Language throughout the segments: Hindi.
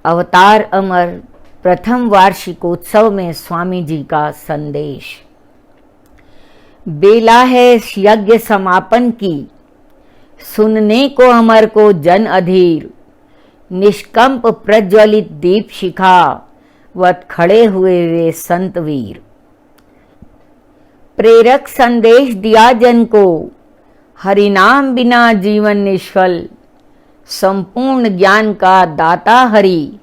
अवतार अमर प्रथम वार्षिकोत्सव में स्वामी जी का संदेश। बेला है यज्ञ समापन की, सुनने को अमर को जन अधीर। निष्कंप प्रज्वलित दीप शिखा वत खड़े हुए वे संत वीर। प्रेरक संदेश दिया जन को, हरिनाम बिना जीवन निष्फल। संपूर्ण ज्ञान का दाता हरि,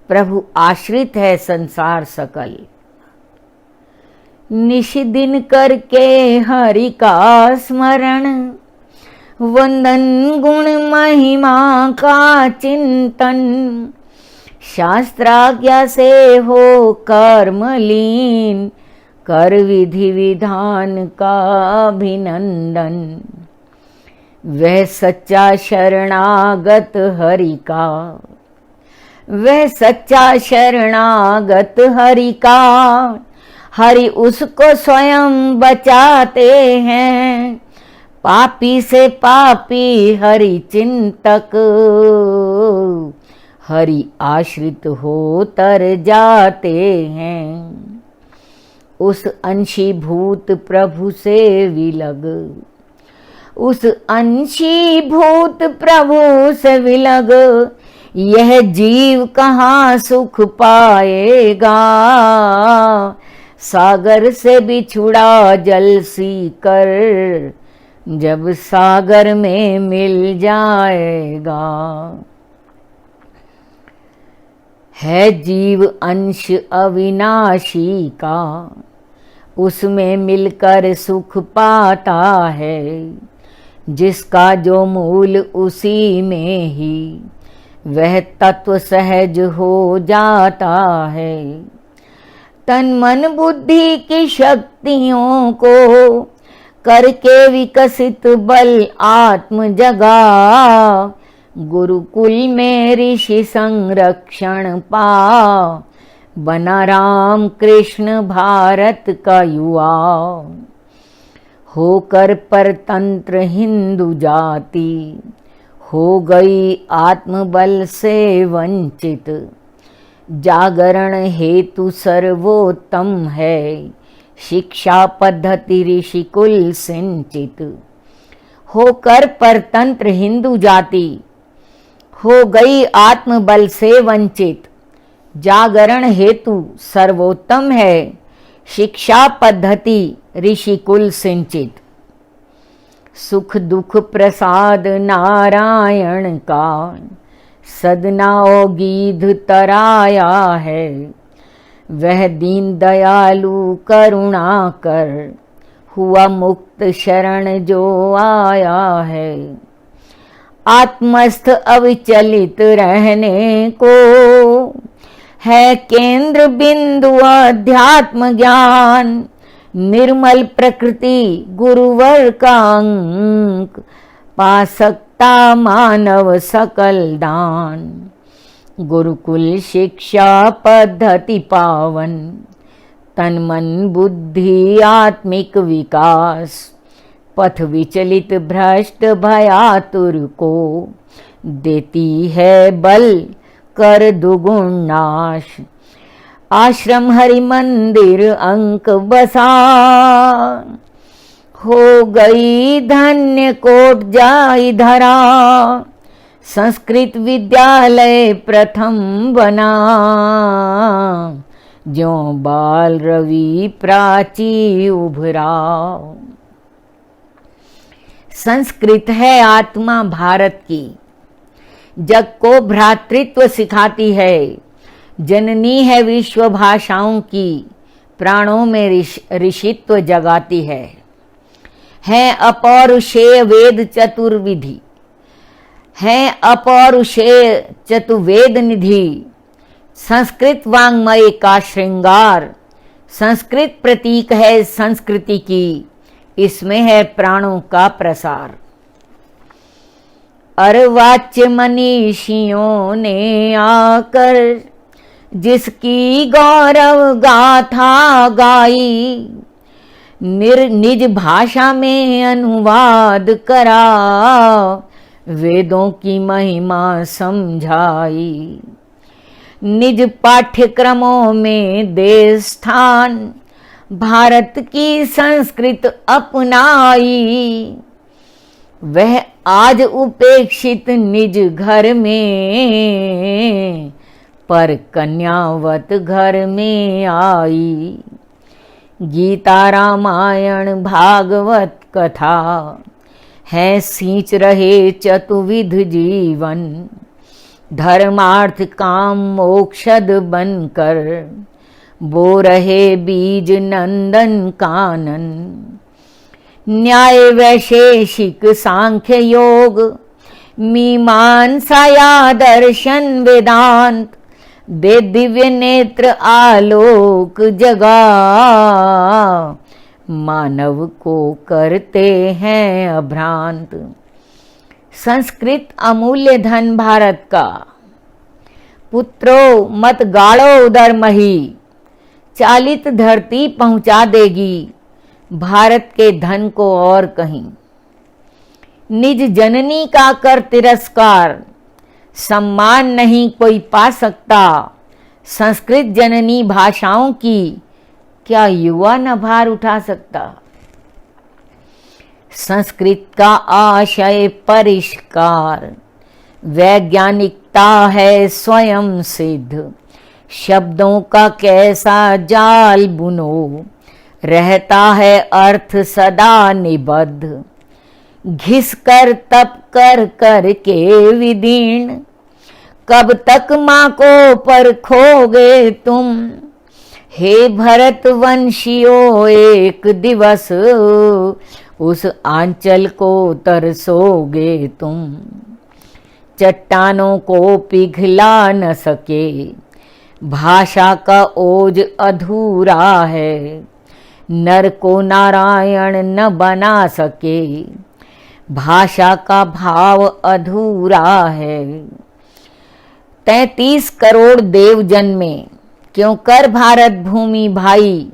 प्रभु आश्रित है संसार सकल। निश दिन करके हरि का स्मरण, वंदन गुण महिमा का चिंतन। शास्त्राज्ञा से हो कर्म लीन, कर विधि विधान का अभिनंदन। वह सच्चा शरणागत हरि का, वह सच्चा शरणागत हरि का। हरि उसको स्वयं बचाते हैं, पापी से पापी हरि चिंतक। हरि आश्रित हो तर जाते हैं, उस अंशीभूत प्रभु से विलग। उस अंशीभूत प्रभु से विलग, यह जीव कहाँ सुख पाएगा। सागर से बिछुड़ा जल सी कर, जब सागर में मिल जाएगा। है जीव अंश अविनाशी का, उसमें मिलकर सुख पाता है। जिसका जो मूल उसी में ही, वह तत्व सहज हो जाता है। तन मन बुद्धि की शक्तियों को, करके विकसित बल आत्म जगा। गुरुकुल में ऋषि संरक्षण पा, बना राम कृष्ण भारत का युवा। होकर परतंत्र हिंदू जाति, हो गई आत्मबल से वंचित। जागरण हेतु सर्वोत्तम है, शिक्षा पद्धति ऋषिकुल सिंचित। होकर परतंत्र हिंदू जाति, हो गई आत्मबल से वंचित। जागरण हेतु सर्वोत्तम है, शिक्षा पद्धति ऋषिकुल सिंचित। सुख दुख प्रसाद नारायण का, सदनाओ गीध तराया है। वह दीन दयालु करुणा कर, हुआ मुक्त शरण जो आया है। आत्मस्थ अविचलित रहने को, है केंद्र बिंदु अध्यात्म ज्ञान। निर्मल प्रकृति गुरुवर का अंक, पा सकता मानव सकल दान। गुरुकुल शिक्षा पद्धति पावन, तन मन बुद्धि आत्मिक विकास। पथ विचलित भ्रष्ट भयातुर को, देती है बल कर दुगुण नाश। आश्रम हरि मंदिर अंक बसा, हो गई धन्य कोट जाई धरा। संस्कृत विद्यालय प्रथम बना, ज्यों बाल रवि प्राची उभरा। संस्कृत है आत्मा भारत की, जग को भ्रातृत्व सिखाती है। जननी है विश्व भाषाओं की, प्राणों में ऋषित्व जगाती है अपौरुषेय वेद चतुर्विधि, है अपौरुषेय चतुर्वेद निधि। संस्कृत वाङ्मय का श्रृंगार, संस्कृत प्रतीक है संस्कृति की। इसमें है प्राणों का प्रसार। अर्वाच्य मनीषियों ने आकर, जिसकी गौरव गाथा गाई। निज भाषा में अनुवाद करा, वेदों की महिमा समझाई। निज पाठ्यक्रमों में दे स्थान, भारत की संस्कृत अपनाई। वह आज उपेक्षित निज घर में, पर कन्यावत घर में आई। गीता रामायण भागवत कथा है सींच रहे चतुर्विध जीवन, धर्मार्थ काम मोक्षद बनकर बो रहे बीज नंदन कानन। न्याय वैशेषिक सांख्य योग, मीमांसा या दर्शन वेदांत, दे दिव्य नेत्र आलोक जगा, मानव को करते हैं अभ्रांत। संस्कृत अमूल्य धन भारत का, पुत्रो मत गाड़ो उदर मही, चालित धरती पहुंचा देगी भारत के धन को और कहीं। निज जननी का कर तिरस्कार, सम्मान नहीं कोई पा सकता। संस्कृत जननी भाषाओं की क्या युवा न भार उठा सकता। संस्कृत का आशय परिष्कार, वैज्ञानिकता है स्वयं सिद्ध। शब्दों का कैसा जाल बुनो, रहता है अर्थ सदा निबद्ध। घिस कर तप कर कर के विदीर्ण, कब तक माँ को परखोगे तुम। हे भरत वंशियों एक दिवस, उस आंचल को तरसोगे तुम। चट्टानों को पिघला न सके, भाषा का ओज अधूरा है। नर को नारायण न बना सके, भाषा का भाव अधूरा है। 33 करोड़ देव जन्मे, क्यों कर भारत भूमि भाई।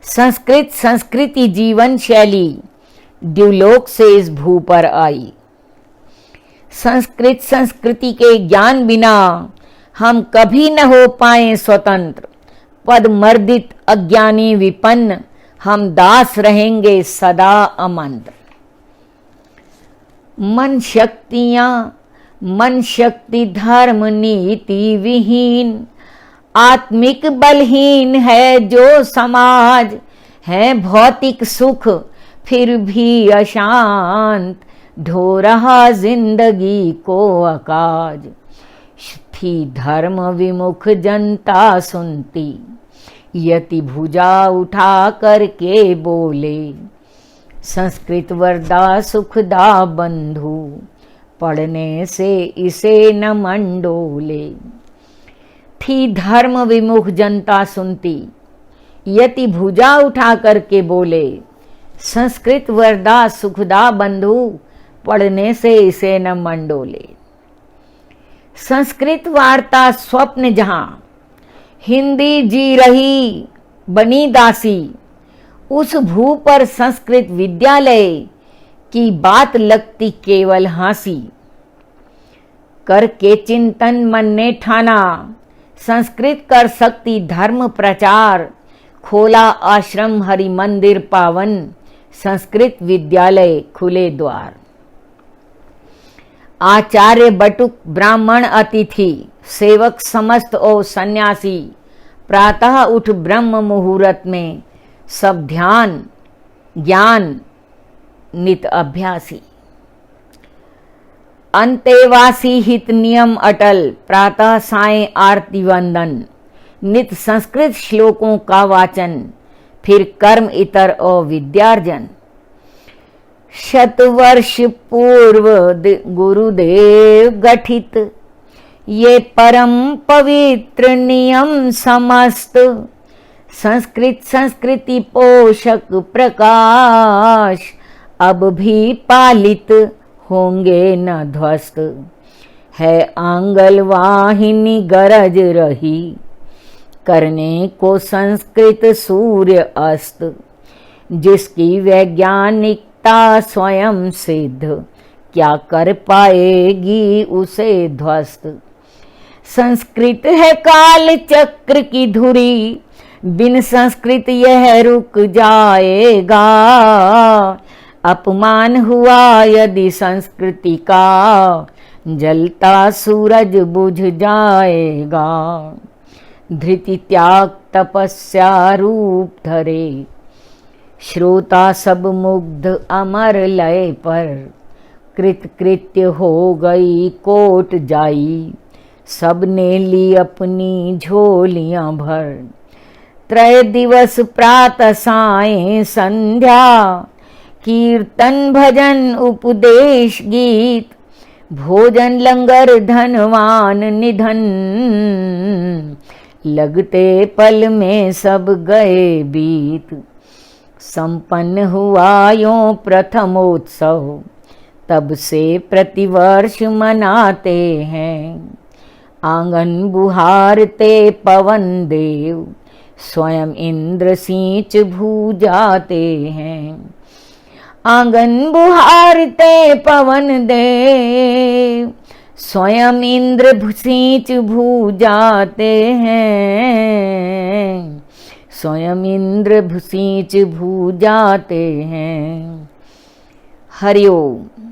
संस्कृत संस्कृति जीवन शैली, द्युलोक से इस भू पर आई। संस्कृत संस्कृति के ज्ञान बिना हम कभी न हो पाए स्वतंत्र। पद मर्दित अज्ञानी विपन्न, हम दास रहेंगे सदा अमंत्र। मन शक्ति धर्म नीति विहीन, आत्मिक बलहीन है जो समाज। है भौतिक सुख फिर भी अशांत, ढो रहा जिंदगी को अकाज। थी धर्म विमुख जनता सुनती, यति भुजा उठा करके बोले। संस्कृत वरदा सुखदा बंधु, पढ़ने से इसे न मंडोले। थी धर्म विमुख जनता सुनती, यति भुजा उठा करके बोले। संस्कृत वरदा सुखदा बंधु, पढ़ने से इसे न मंडोले। संस्कृत वार्ता स्वप्न जहां, हिंदी जी रही बनी दासी। उस भू पर संस्कृत विद्यालय की बात लगती केवल हंसी। करके चिंतन मन ने ठाना, संस्कृत कर सकती धर्म प्रचार। खोला आश्रम हरि मंदिर पावन, संस्कृत विद्यालय खुले द्वार। आचार्य बटुक ब्राह्मण अतिथि, सेवक समस्त और सन्यासी। प्रातः उठ ब्रह्म मुहूर्त में, सब ध्यान ज्ञान नित अभ्यासी। अंतेवासी हित नियम अटल, प्रातः सायं आरती वंदन। नित संस्कृत श्लोकों का वाचन, फिर कर्म इतर और विद्यार्जन। शतवर्ष पूर्व गुरुदेव गठित, ये परम पवित्र नियम समस्त। संस्कृत संस्कृति पोषक प्रकाश, अब भी पालित होंगे न ध्वस्त। है आंगल वाहिनी गरज रही, करने को संस्कृत सूर्य अस्त। जिसकी वैज्ञानिकता स्वयं सिद्ध, क्या कर पाएगी उसे ध्वस्त। संस्कृत है काल चक्र की धुरी, बिन संस्कृत यह रुक जाएगा। अपमान हुआ यदि संस्कृति का, जलता सूरज बुझ जाएगा। धृति त्याग तपस्या रूप धरे, श्रोता सब मुग्ध अमर लय पर। कृतकृत्य हो गई कोट जाई, सबने ली अपनी झोलियां भर। त्रय दिवस प्रातः सायं संध्या, कीर्तन भजन उपदेश गीत। भोजन लंगर धनवान निधन, लगते पल में सब गए बीत। संपन्न हुआ यों प्रथमोत्सव, तब से प्रतिवर्ष मनाते हैं। आंगन बुहारते पवन देव, स्वयं इंद्र सींच भू जाते हैं। आंगन बुहारते पवन देव, स्वयं इंद्र सींच भू जाते हैं। स्वयं इंद्र सींच भू जाते हैं। हरिओम।